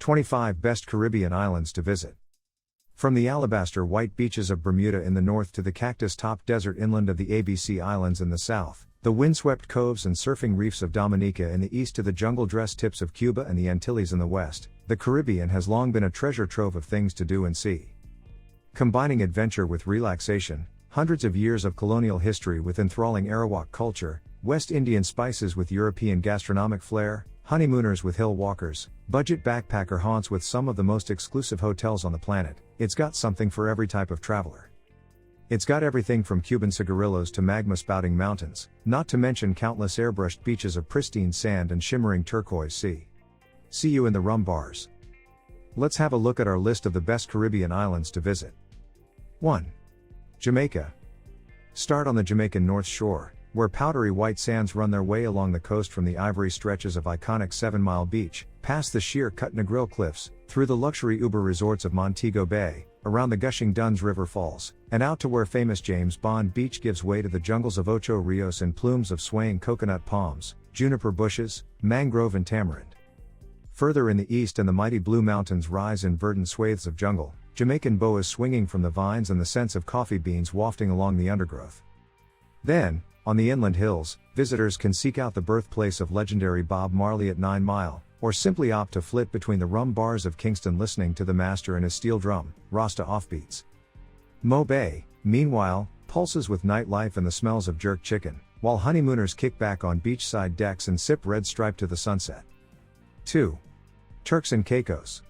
25 Best Caribbean Islands to Visit. From the alabaster white beaches of Bermuda in the north to the cactus-topped desert inland of the ABC Islands in the south, the windswept coves and surfing reefs of Dominica in the east to the jungle-dressed tips of Cuba and the Antilles in the west, the Caribbean has long been a treasure trove of things to do and see. Combining adventure with relaxation, hundreds of years of colonial history with enthralling Arawak culture, West Indian spices with European gastronomic flair, honeymooners with hill walkers, budget backpacker haunts with some of the most exclusive hotels on the planet, it's got something for every type of traveler. It's got everything from Cuban cigarillos to magma-spouting mountains, not to mention countless airbrushed beaches of pristine sand and shimmering turquoise sea. See you in the rum bars. Let's have a look at our list of the best Caribbean islands to visit. 1. Jamaica. Start on the Jamaican North Shore, where powdery white sands run their way along the coast from the ivory stretches of iconic 7 Mile Beach, past the sheer Cut Negril cliffs, through the luxury Uber resorts of Montego Bay, around the gushing Duns River Falls, and out to where famous James Bond Beach gives way to the jungles of Ocho Rios and plumes of swaying coconut palms, juniper bushes, mangrove and tamarind. Further in the east and the mighty Blue Mountains rise in verdant swathes of jungle, Jamaican boas swinging from the vines and the scents of coffee beans wafting along the undergrowth. Then, on the inland hills, visitors can seek out the birthplace of legendary Bob Marley at 9 Mile, or simply opt to flit between the rum bars of Kingston listening to the master and his steel drum, Rasta offbeats. Mo Bay, meanwhile, pulses with nightlife and the smells of jerk chicken, while honeymooners kick back on beachside decks and sip Red Stripe to the sunset. 2. Turks and Caicos.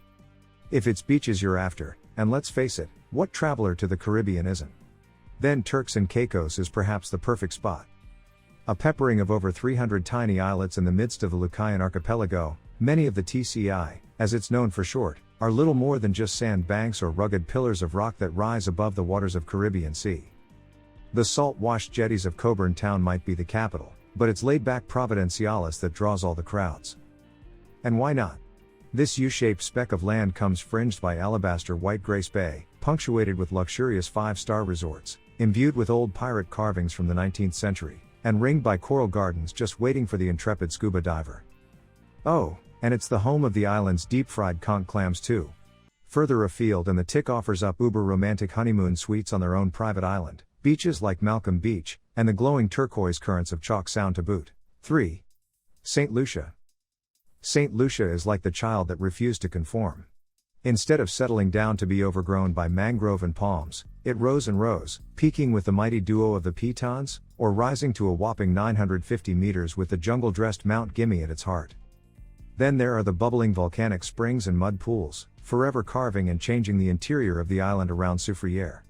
If it's beaches you're after, and let's face it, what traveler to the Caribbean isn't? Then Turks and Caicos is perhaps the perfect spot. A peppering of over 300 tiny islets in the midst of the Lucayan archipelago, many of the TCI, as it's known for short, are little more than just sand banks or rugged pillars of rock that rise above the waters of Caribbean Sea. The salt-washed jetties of Cockburn Town might be the capital, but it's laid-back Providenciales that draws all the crowds. And why not? This U-shaped speck of land comes fringed by alabaster white Grace Bay, punctuated with luxurious 5-star resorts, imbued with old pirate carvings from the 19th century, and ringed by coral gardens just waiting for the intrepid scuba diver. Oh, and it's the home of the island's deep-fried conch clams too. Further afield and the Tick offers up uber-romantic honeymoon suites on their own private island, beaches like Malcolm Beach, and the glowing turquoise currents of Chalk Sound to boot. 3. St. Lucia. St. Lucia is like the child that refused to conform. Instead of settling down to be overgrown by mangrove and palms, it rose and rose, peaking with the mighty duo of the Pitons, or rising to a whopping 950 meters with the jungle-dressed Mount Gimme at its heart. Then there are the bubbling volcanic springs and mud pools, forever carving and changing the interior of the island around Soufriere.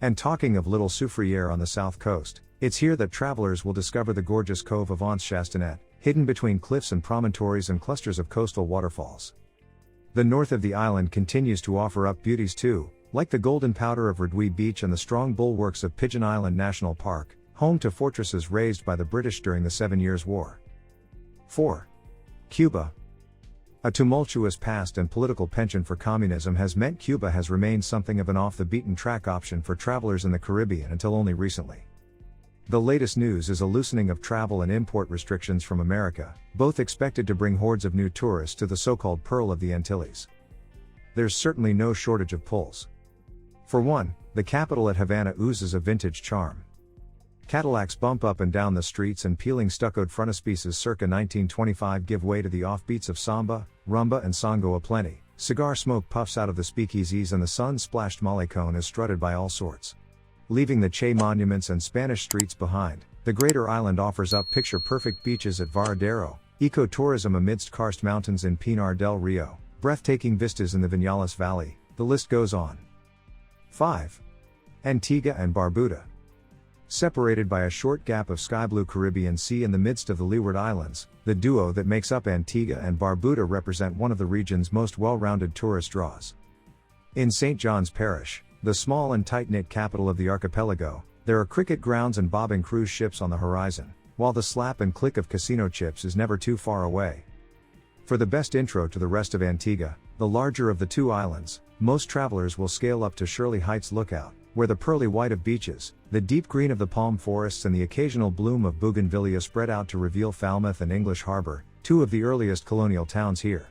And talking of Little Soufriere on the south coast, it's here that travelers will discover the gorgeous cove of Anse Chastanet, hidden between cliffs and promontories and clusters of coastal waterfalls. The north of the island continues to offer up beauties too, like the golden powder of Redouy Beach and the strong bulwarks of Pigeon Island National Park, home to fortresses razed by the British during the 7 Years' War. 4. Cuba. A tumultuous past and political penchant for communism has meant Cuba has remained something of an off-the-beaten-track option for travelers in the Caribbean until only recently. The latest news is a loosening of travel and import restrictions from America, both expected to bring hordes of new tourists to the so-called Pearl of the Antilles. There's certainly no shortage of pulls. For one, the capital at Havana oozes a vintage charm. Cadillacs bump up and down the streets and peeling stuccoed frontispieces circa 1925 give way to the offbeats of samba, rumba and songo aplenty. Cigar smoke puffs out of the speakeasies and the sun-splashed malecón is strutted by all sorts. Leaving the Che monuments and Spanish streets behind, the greater island offers up picture-perfect beaches at Varadero, eco-tourism amidst karst mountains in Pinar del Rio, breathtaking vistas in the Vinales Valley, the list goes on. 5. Antigua and Barbuda. Separated by a short gap of sky-blue Caribbean Sea in the midst of the Leeward Islands, the duo that makes up Antigua and Barbuda represent one of the region's most well-rounded tourist draws. In St. John's Parish, the small and tight-knit capital of the archipelago, there are cricket grounds and bobbing cruise ships on the horizon, while the slap and click of casino chips is never too far away. For the best intro to the rest of Antigua, the larger of the two islands, most travelers will scale up to Shirley Heights Lookout, where the pearly white of beaches, the deep green of the palm forests and the occasional bloom of bougainvillea spread out to reveal Falmouth and English Harbour, two of the earliest colonial towns here.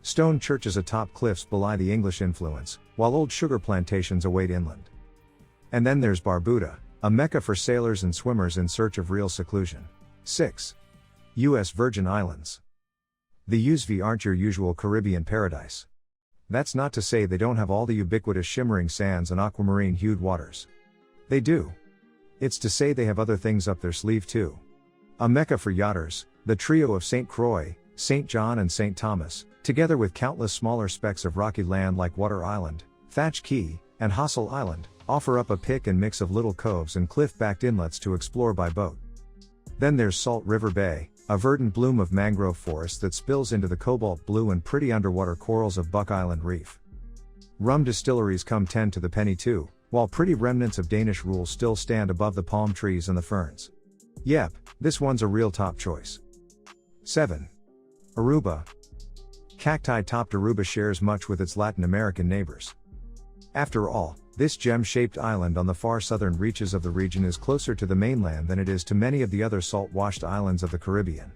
Stone churches atop cliffs belie the English influence, while old sugar plantations await inland. And then there's Barbuda, a mecca for sailors and swimmers in search of real seclusion. 6. U.S. Virgin Islands. The USV aren't your usual Caribbean paradise. That's not to say they don't have all the ubiquitous shimmering sands and aquamarine-hued waters. They do. It's to say they have other things up their sleeve too. A mecca for yachters, the trio of St. Croix, St. John and St. Thomas, together with countless smaller specks of rocky land like Water Island, Thatch Key, and Hossel Island, offer up a pick and mix of little coves and cliff-backed inlets to explore by boat. Then there's Salt River Bay, a verdant bloom of mangrove forest that spills into the cobalt blue and pretty underwater corals of Buck Island Reef. Rum distilleries come 10 to the penny too, while pretty remnants of Danish rule still stand above the palm trees and the ferns. Yep, this one's a real top choice. 7. Aruba. Cacti-topped Aruba shares much with its Latin American neighbors. After all, this gem-shaped island on the far southern reaches of the region is closer to the mainland than it is to many of the other salt-washed islands of the Caribbean.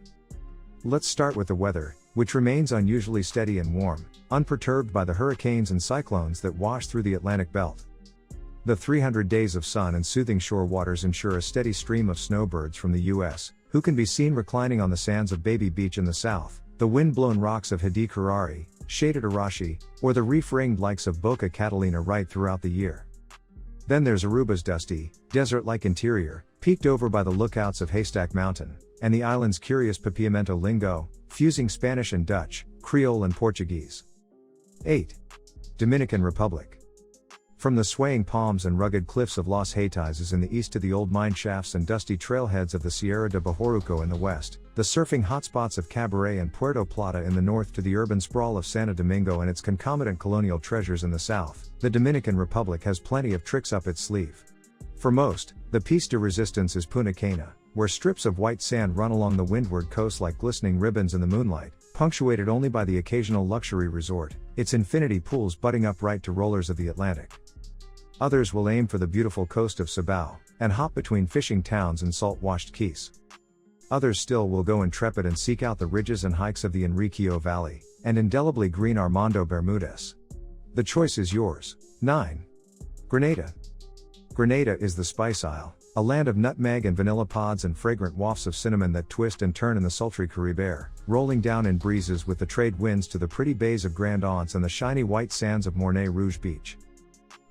Let's start with the weather, which remains unusually steady and warm, unperturbed by the hurricanes and cyclones that wash through the Atlantic belt. The 300 days of sun and soothing shore waters ensure a steady stream of snowbirds from the U.S., who can be seen reclining on the sands of Baby Beach in the south, the wind-blown rocks of Hadi Karari, shaded Arashi, or the reef-ringed lakes of Boca Catalina right throughout the year. Then there's Aruba's dusty, desert-like interior, peeked over by the lookouts of Haystack Mountain, and the island's curious papiamento lingo, fusing Spanish and Dutch, Creole and Portuguese. 8. Dominican Republic. From the swaying palms and rugged cliffs of Los Haitises in the east to the old mine shafts and dusty trailheads of the Sierra de Bajoruco in the west, the surfing hotspots of Cabaret and Puerto Plata in the north to the urban sprawl of Santo Domingo and its concomitant colonial treasures in the south, the Dominican Republic has plenty of tricks up its sleeve. For most, the piece de resistance is Punta Cana, where strips of white sand run along the windward coast like glistening ribbons in the moonlight, punctuated only by the occasional luxury resort, its infinity pools butting up right to rollers of the Atlantic. Others will aim for the beautiful coast of Sabao, and hop between fishing towns and salt-washed keys. Others still will go intrepid and seek out the ridges and hikes of the Enriquillo Valley, and indelibly green Armando Bermudez. The choice is yours. 9. Grenada. Grenada is the Spice Isle, a land of nutmeg and vanilla pods and fragrant wafts of cinnamon that twist and turn in the sultry Caribe air, rolling down in breezes with the trade winds to the pretty bays of Grand Anse and the shiny white sands of Mornay Rouge Beach.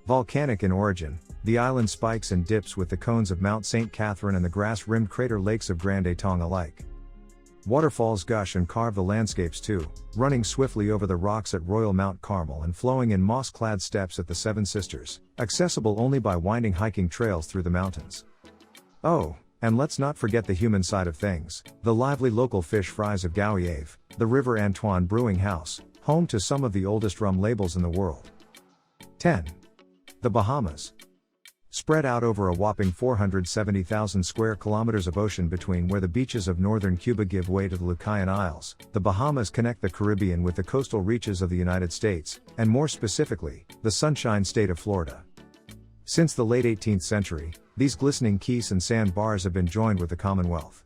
Volcanic in origin, the island spikes and dips with the cones of Mount St. Catherine and the grass-rimmed crater lakes of Grand Etang alike. Waterfalls gush and carve the landscapes too, running swiftly over the rocks at Royal Mount Carmel and flowing in moss-clad steps at the Seven Sisters, accessible only by winding hiking trails through the mountains. Oh, and let's not forget the human side of things, the lively local fish fries of Gauieve, the River Antoine Brewing House, home to some of the oldest rum labels in the world. 10. The Bahamas. Spread out over a whopping 470,000 square kilometers of ocean between where the beaches of northern Cuba give way to the Lucayan Isles, the Bahamas connect the Caribbean with the coastal reaches of the United States, and more specifically, the Sunshine State of Florida. Since the late 18th century, these glistening keys and sandbars have been joined with the Commonwealth.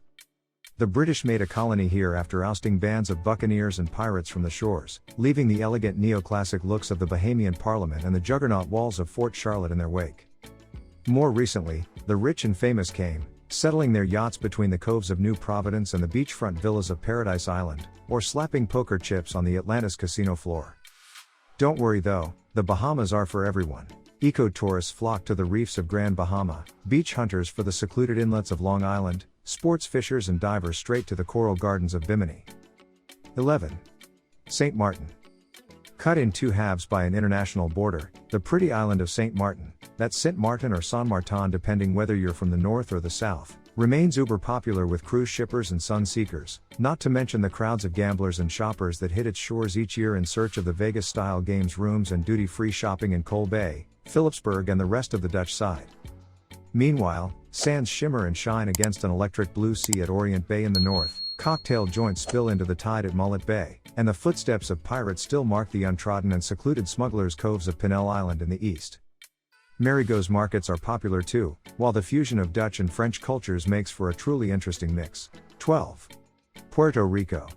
The British made a colony here after ousting bands of buccaneers and pirates from the shores, leaving the elegant neoclassic looks of the Bahamian Parliament and the juggernaut walls of Fort Charlotte in their wake. More recently, the rich and famous came, settling their yachts between the coves of New Providence and the beachfront villas of Paradise Island, or slapping poker chips on the Atlantis casino floor. Don't worry though, the Bahamas are for everyone. Eco-tourists flock to the reefs of Grand Bahama, beach hunters for the secluded inlets of Long Island, sports fishers and divers straight to the coral gardens of Bimini. 11. St. Martin. Cut in two halves by an international border, the pretty island of St. Martin, that's Saint Martin or San Martin depending whether you're from the north or the south, remains uber popular with cruise shippers and sun seekers, not to mention the crowds of gamblers and shoppers that hit its shores each year in search of the Vegas-style games rooms and duty-free shopping in Cole Bay, Philipsburg and the rest of the Dutch side. Meanwhile, sands shimmer and shine against an electric blue sea at Orient Bay in the north, cocktail joints spill into the tide at Mullet Bay, and the footsteps of pirates still mark the untrodden and secluded smugglers' coves of Pinel Island in the east. Marigo's markets are popular too, while the fusion of Dutch and French cultures makes for a truly interesting mix. 12. Puerto Rico.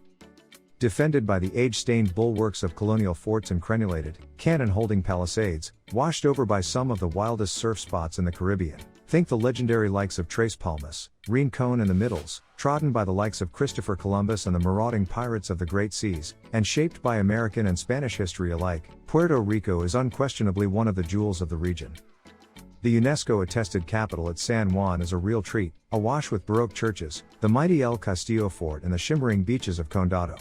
defended by the age-stained bulwarks of colonial forts and crenulated, cannon-holding palisades, washed over by some of the wildest surf spots in the Caribbean. Think the legendary likes of Tres Palmas, Rincon and the Middles, trodden by the likes of Christopher Columbus and the marauding pirates of the Great Seas, and shaped by American and Spanish history alike. Puerto Rico is unquestionably one of the jewels of the region. The UNESCO-attested capital at San Juan is a real treat, awash with Baroque churches, the mighty El Castillo Fort and the shimmering beaches of Condado.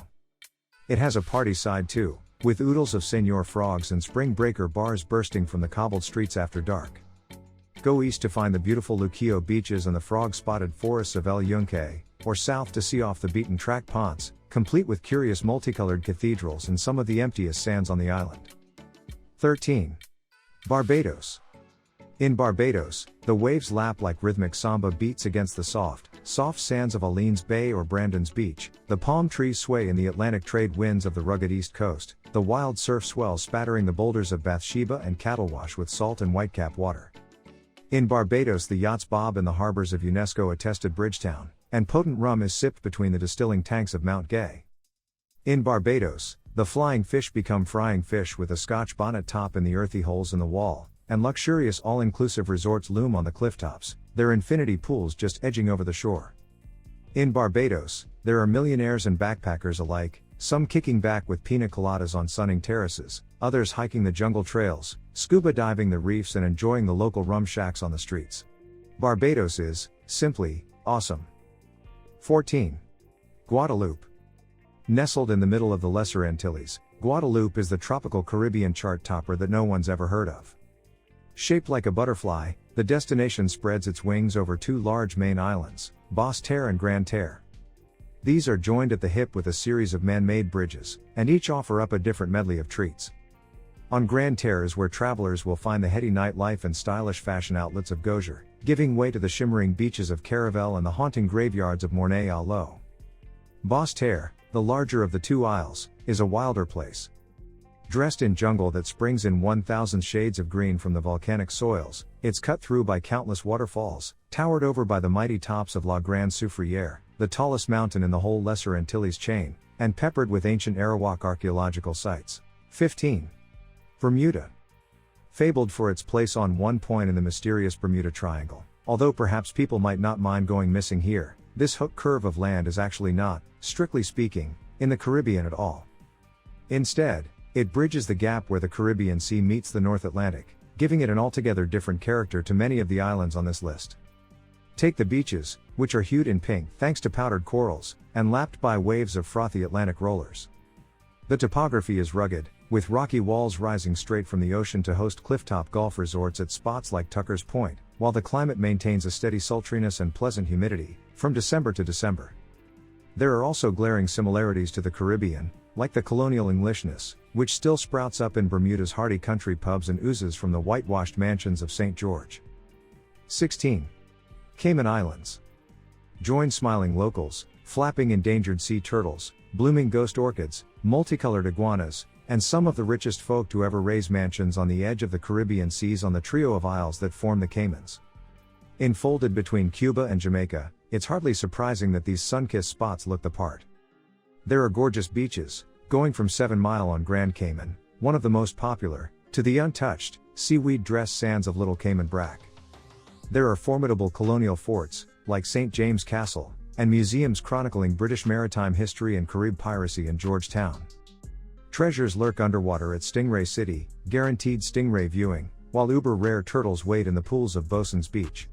It has a party side too, with oodles of Señor Frogs and spring breaker bars bursting from the cobbled streets after dark. Go east to find the beautiful Luquillo beaches and the frog-spotted forests of El Yunque, or south to see off the beaten-track ponds, complete with curious multicolored cathedrals and some of the emptiest sands on the island. 13. Barbados. In Barbados, the waves lap like rhythmic samba beats against the soft sands of Orleans Bay or Brandon's Beach, the palm trees sway in the Atlantic trade winds of the rugged east coast, the wild surf swells spattering the boulders of Bathsheba and Cattle-wash with salt and whitecap water. In Barbados the yachts bob in the harbors of UNESCO-attested Bridgetown, and potent rum is sipped between the distilling tanks of Mount Gay. In Barbados, the flying fish become frying fish with a Scotch bonnet top in the earthy holes in the wall, and luxurious all-inclusive resorts loom on the clifftops, their infinity pools just edging over the shore. In Barbados, there are millionaires and backpackers alike, some kicking back with pina coladas on sunning terraces, others hiking the jungle trails, scuba diving the reefs and enjoying the local rum shacks on the streets. Barbados is, simply, awesome. 14. Guadeloupe. Nestled in the middle of the Lesser Antilles, Guadeloupe is the tropical Caribbean chart topper that no one's ever heard of. Shaped like a butterfly, the destination spreads its wings over two large main islands, Basse-Terre and Grande-Terre. These are joined at the hip with a series of man-made bridges, and each offer up a different medley of treats. On Grande-Terre is where travelers will find the heady nightlife and stylish fashion outlets of Gauger, giving way to the shimmering beaches of Caravel and the haunting graveyards of Mornay-a-l'Eau. Basse-Terre, the larger of the two isles, is a wilder place. Dressed in jungle that springs in 1,000 shades of green from the volcanic soils, it's cut through by countless waterfalls, towered over by the mighty tops of La Grande Soufrière, the tallest mountain in the whole Lesser Antilles chain, and peppered with ancient Arawak archaeological sites. 15. Bermuda. Fabled for its place on one point in the mysterious Bermuda Triangle, although perhaps people might not mind going missing here, this hook curve of land is actually not, strictly speaking, in the Caribbean at all. Instead, it bridges the gap where the Caribbean Sea meets the North Atlantic, giving it an altogether different character to many of the islands on this list. Take the beaches, which are hued in pink thanks to powdered corals, and lapped by waves of frothy Atlantic rollers. The topography is rugged, with rocky walls rising straight from the ocean to host clifftop golf resorts at spots like Tucker's Point, while the climate maintains a steady sultriness and pleasant humidity, from December to December. There are also glaring similarities to the Caribbean, like the colonial Englishness, which still sprouts up in Bermuda's hardy country pubs and oozes from the whitewashed mansions of St. George. 16. Cayman Islands. Join smiling locals, flapping endangered sea turtles, blooming ghost orchids, multicolored iguanas, and some of the richest folk to ever raise mansions on the edge of the Caribbean seas on the trio of isles that form the Caymans. Enfolded between Cuba and Jamaica, it's hardly surprising that these sun-kissed spots look the part. There are gorgeous beaches, going from 7 Mile on Grand Cayman, one of the most popular, to the untouched, seaweed-dressed sands of Little Cayman Brac. There are formidable colonial forts, like St. James Castle, and museums chronicling British maritime history and Carib piracy in Georgetown. Treasures lurk underwater at Stingray City, guaranteed stingray viewing, while uber-rare turtles wade in the pools of Bosun's Beach.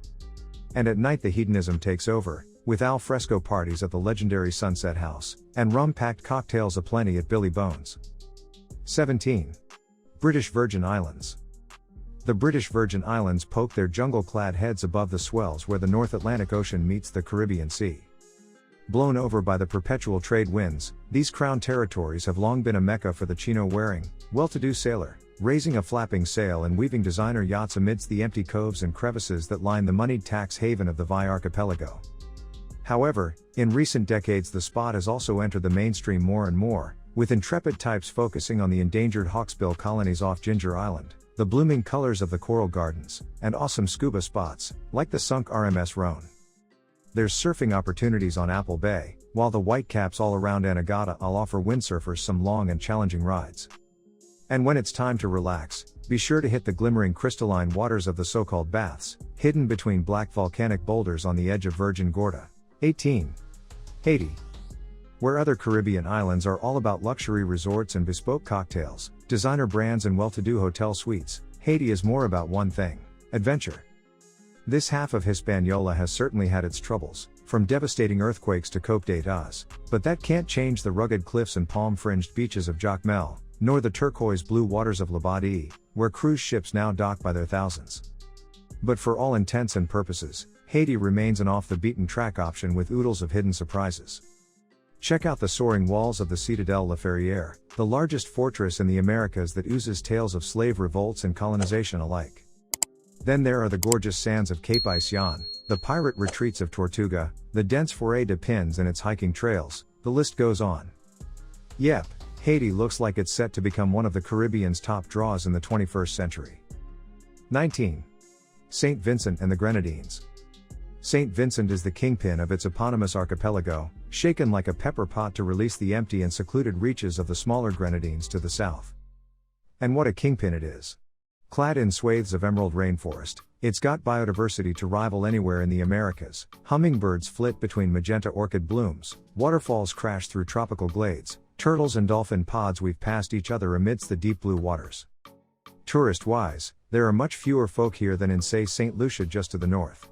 And at night the hedonism takes over, with al fresco parties at the legendary Sunset House, and rum-packed cocktails aplenty at Billy Bones. 17. British Virgin Islands. The British Virgin Islands poke their jungle-clad heads above the swells where the North Atlantic Ocean meets the Caribbean Sea. Blown over by the perpetual trade winds, these crown territories have long been a mecca for the chino-wearing, well-to-do sailor, raising a flapping sail and weaving designer yachts amidst the empty coves and crevices that line the moneyed tax haven of the Vi archipelago. However, in recent decades the spot has also entered the mainstream more and more, with intrepid types focusing on the endangered hawksbill colonies off Ginger Island, the blooming colors of the coral gardens, and awesome scuba spots, like the sunk RMS Rhone. There's surfing opportunities on Apple Bay, while the whitecaps all around Antigua will offer windsurfers some long and challenging rides. And when it's time to relax, be sure to hit the glimmering crystalline waters of the so-called baths, hidden between black volcanic boulders on the edge of Virgin Gorda. 18. Haiti. Where other Caribbean islands are all about luxury resorts and bespoke cocktails, designer brands and well-to-do hotel suites, Haiti is more about one thing: adventure. This half of Hispaniola has certainly had its troubles, from devastating earthquakes to Côte d'Ivoire, but that can't change the rugged cliffs and palm-fringed beaches of Jacmel, nor the turquoise blue waters of Labadie, where cruise ships now dock by their thousands. But for all intents and purposes, Haiti remains an off-the-beaten-track option with oodles of hidden surprises. Check out the soaring walls of the Citadelle La Ferrière, the largest fortress in the Americas that oozes tales of slave revolts and colonization alike. Then there are the gorgeous sands of Cape Haitian, the pirate retreats of Tortuga, the dense Forêt de Pins and its hiking trails, the list goes on. Yep, Haiti looks like it's set to become one of the Caribbean's top draws in the 21st century. 19. St. Vincent and the Grenadines. St. Vincent is the kingpin of its eponymous archipelago, shaken like a pepper pot to release the empty and secluded reaches of the smaller Grenadines to the south. And what a kingpin it is! Clad in swathes of emerald rainforest, it's got biodiversity to rival anywhere in the Americas. Hummingbirds flit between magenta orchid blooms, waterfalls crash through tropical glades, turtles and dolphin pods weave past each other amidst the deep blue waters. Tourist-wise, there are much fewer folk here than in say St. Lucia just to the north.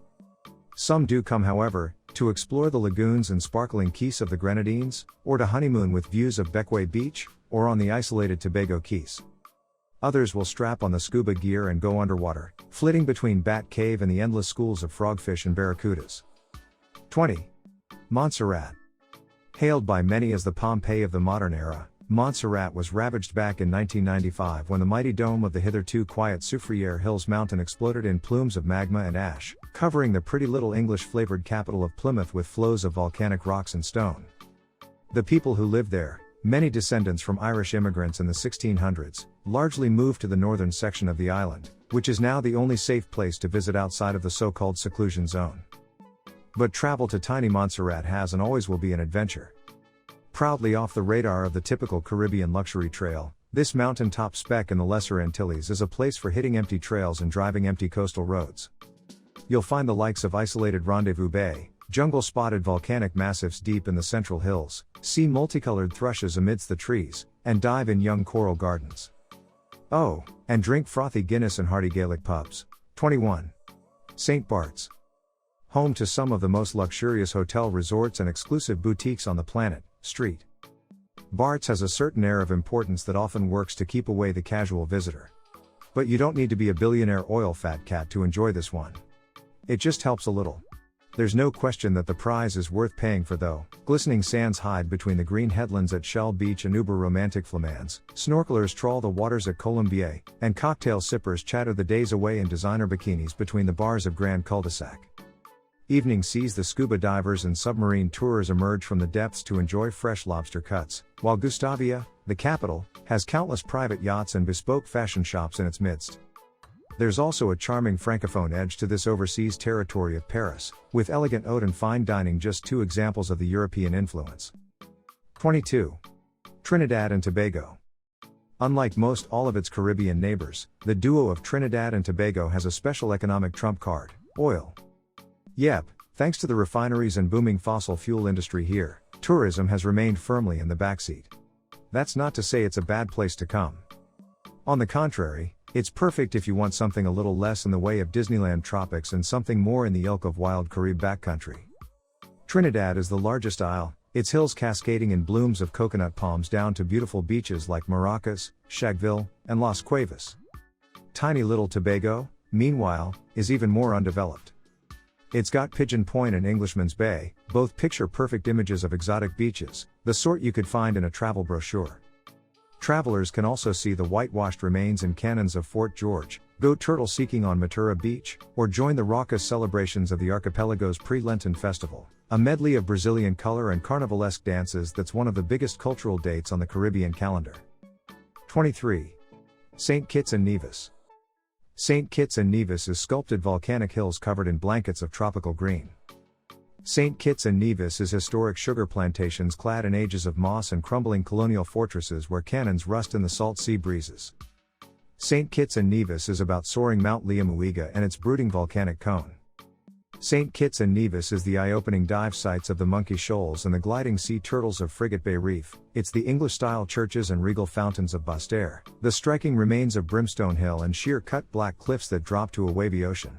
Some do come, however, to explore the lagoons and sparkling quays of the Grenadines, or to honeymoon with views of Bequia Beach, or on the isolated Tobago Keys. Others will strap on the scuba gear and go underwater, flitting between Bat Cave and the endless schools of frogfish and barracudas. 20. Montserrat. Hailed by many as the Pompeii of the modern era, Montserrat was ravaged back in 1995 when the mighty dome of the hitherto quiet Soufriere Hills mountain exploded in plumes of magma and ash, covering the pretty little English-flavored capital of Plymouth with flows of volcanic rocks and stone. The people who lived there, many descendants from Irish immigrants in the 1600s, largely moved to the northern section of the island, which is now the only safe place to visit outside of the so-called seclusion zone. But travel to tiny Montserrat has and always will be an adventure. Proudly off the radar of the typical Caribbean luxury trail, this mountaintop speck in the Lesser Antilles is a place for hitting empty trails and driving empty coastal roads. You'll find the likes of isolated Rendezvous Bay, jungle-spotted volcanic massifs deep in the central hills, see multicolored thrushes amidst the trees, and dive in young coral gardens. Oh, and drink frothy Guinness in hearty Gaelic pubs. 21. St. Barts. Home to some of the most luxurious hotel resorts and exclusive boutiques on the planet, Street. Barts has a certain air of importance that often works to keep away the casual visitor. But you don't need to be a billionaire oil fat cat to enjoy this one. It just helps a little. There's no question that the prize is worth paying for though. Glistening sands hide between the green headlands at Shell Beach and uber romantic flamans, snorkelers trawl the waters at Colombier, and cocktail sippers chatter the days away in designer bikinis between the bars of Grand Cul-de-sac. Evening sees the scuba divers and submarine tourers emerge from the depths to enjoy fresh lobster cuts, while Gustavia, the capital, has countless private yachts and bespoke fashion shops in its midst. There's also a charming francophone edge to this overseas territory of Paris, with elegant haute and fine dining just two examples of the European influence. 22. Trinidad and Tobago. Unlike most all of its Caribbean neighbors, the duo of Trinidad and Tobago has a special economic trump card: oil. Yep, thanks to the refineries and booming fossil fuel industry here, tourism has remained firmly in the backseat. That's not to say it's a bad place to come. On the contrary, it's perfect if you want something a little less in the way of Disneyland tropics and something more in the ilk of wild Carib backcountry. Trinidad is the largest isle, its hills cascading in blooms of coconut palms down to beautiful beaches like Maracas, Shagville, and Las Cuevas. Tiny little Tobago, meanwhile, is even more undeveloped. It's got Pigeon Point and Englishman's Bay, both picture-perfect images of exotic beaches, the sort you could find in a travel brochure. Travelers can also see the whitewashed remains and cannons of Fort George, go turtle seeking on Matura Beach, or join the raucous celebrations of the archipelago's pre-Lenten festival, a medley of Brazilian color and carnivalesque dances that's one of the biggest cultural dates on the Caribbean calendar. 23. St. Kitts and Nevis. St. Kitts and Nevis is sculpted volcanic hills covered in blankets of tropical green. St Kitts and Nevis is historic sugar plantations clad in ages of moss and crumbling colonial fortresses where cannons rust in the salt sea breezes. St Kitts and Nevis is about soaring Mount Liamuiga and its brooding volcanic cone. St Kitts and Nevis is the eye-opening dive sites of the Monkey Shoals and the gliding sea turtles of Frigate Bay Reef. It's the English-style churches and regal fountains of Basse-Terre, the striking remains of Brimstone Hill and sheer-cut black cliffs that drop to a wavy ocean.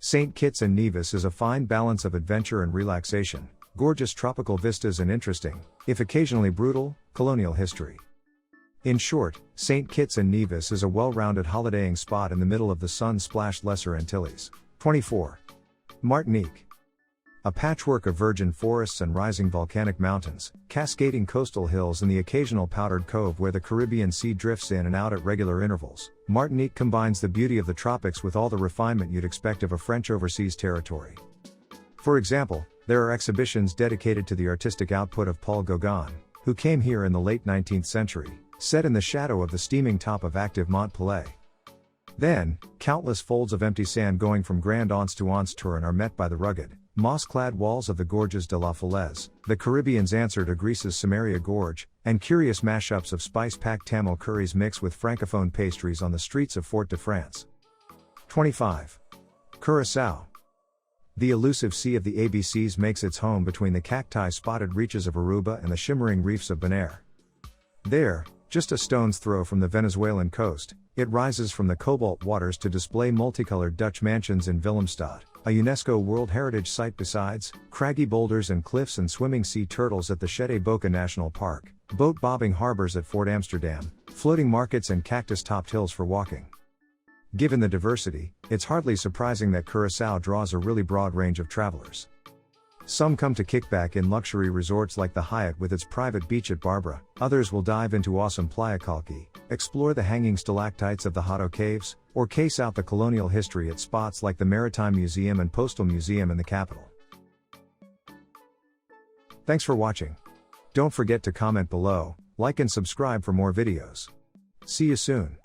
St Kitts and Nevis is a fine balance of adventure and relaxation, gorgeous tropical vistas and interesting, if occasionally brutal, colonial history. In short, St Kitts and Nevis is a well-rounded holidaying spot in the middle of the sun-splashed Lesser Antilles. 24. Martinique. A patchwork of virgin forests and rising volcanic mountains, cascading coastal hills and the occasional powdered cove where the Caribbean Sea drifts in and out at regular intervals, Martinique combines the beauty of the tropics with all the refinement you'd expect of a French overseas territory. For example, there are exhibitions dedicated to the artistic output of Paul Gauguin, who came here in the late 19th century, set in the shadow of the steaming top of active Mont Pelée. Then, countless folds of empty sand going from Grand Anse to Anse Turin are met by the rugged, moss-clad walls of the Gorges de la Falaise, the Caribbean's answer to Greece's Samaria Gorge, and curious mashups of spice-packed Tamil curries mixed with francophone pastries on the streets of Fort-de-France. 25. Curaçao. The elusive Sea of the ABCs makes its home between the cacti-spotted reaches of Aruba and the shimmering reefs of Bonaire. There, just a stone's throw from the Venezuelan coast, it rises from the cobalt waters to display multicolored Dutch mansions in Willemstad, a UNESCO World Heritage Site. Besides, craggy boulders and cliffs and swimming sea turtles at the Chete Boca National Park, boat-bobbing harbors at Fort Amsterdam, floating markets and cactus-topped hills for walking. Given the diversity, it's hardly surprising that Curaçao draws a really broad range of travelers. Some come to kick back in luxury resorts like the Hyatt with its private beach at Barbara, others will dive into awesome Playa Calqui, explore the hanging stalactites of the Hato Caves, or case out the colonial history at spots like the Maritime Museum and Postal Museum in the capital. Thanks for watching. Don't forget to comment below, like and subscribe for more videos. See you soon.